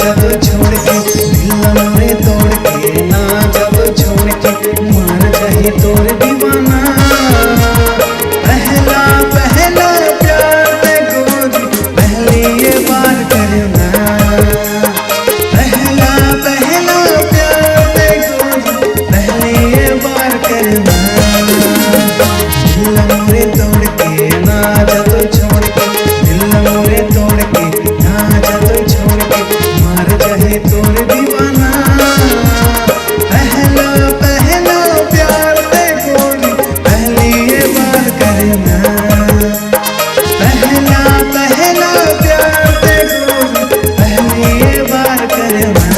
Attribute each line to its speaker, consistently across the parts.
Speaker 1: जब छोड़ के, दिल मोरे तोड़ के ना जब छोड़ के, मान जाए तोर दीवाना। पहला पहला प्यार ते गोरी पहली ये बार करना। पहला पहला प्यार ते गोरी पहली ये बार करना। दिल मोरे तोड़ के ना जब छोड़ के, दिल मोरे तोड़ के ना जब छोड़ के, मार जाए तोर दीवाना। पहला पहला प्यार ते गोरी पहली ये बार करना। पहला पहला प्यार ते गोरी पहली ये बार करना।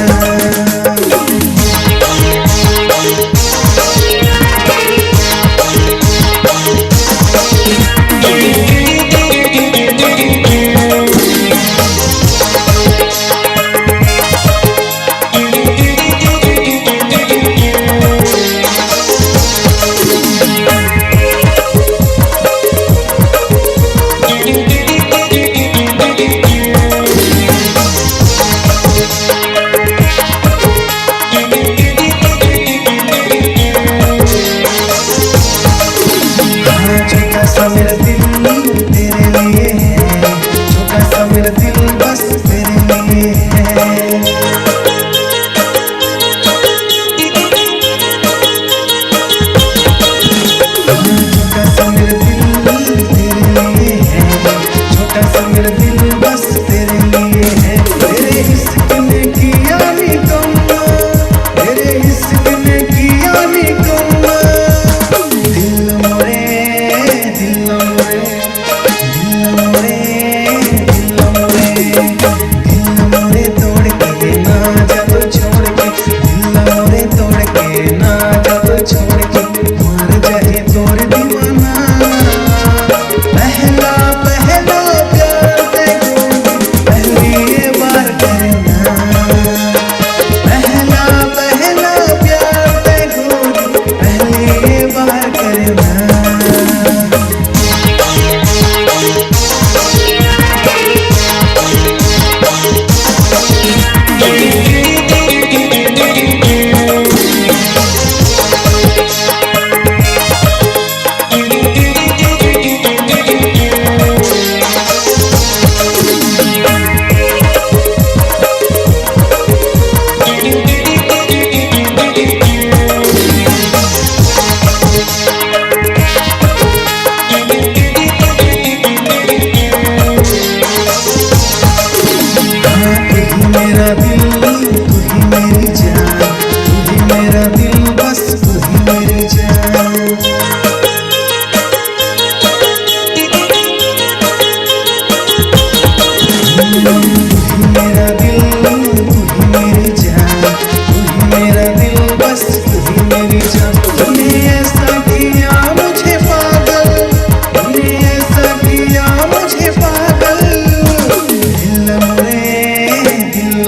Speaker 1: छोटा सा मेरा दिल तेरे लिए है, छोटा सा मेरा दिल बस तेरे लिए है। छोटा सा मेरा दिल तेरे लिए है, छोटा सा मेरा दिल बस तेरे लिए है। तेरे इश्क ने किया नी कम, तेरे इश्क ने किया नी कम। दिल मोरे दिल मोरे दिल मोरे दिल मोरे, दिल मोरे तोड़ के ना जब छोड़ के, दिल मोरे तोड़ के ना जब छोड़ के, मार जाए तोर दीवाना। पहला पहला प्यार ते गोरी पहली ये बार करना। पहला पहला प्यार ते गोरी पहली ये बार करना। मेरा दिल तू ही मेरी जान, तू ही मेरा दिल बस तू ही मेरी जान। तू ही मेरा दिल तू ही मेरी जान, तू ही मेरा दिल बस तू ही मेरी जान। तूने ऐसा किया मुझे पागल, तूने ऐसा किया मुझे पागल। दिल मोरे दिल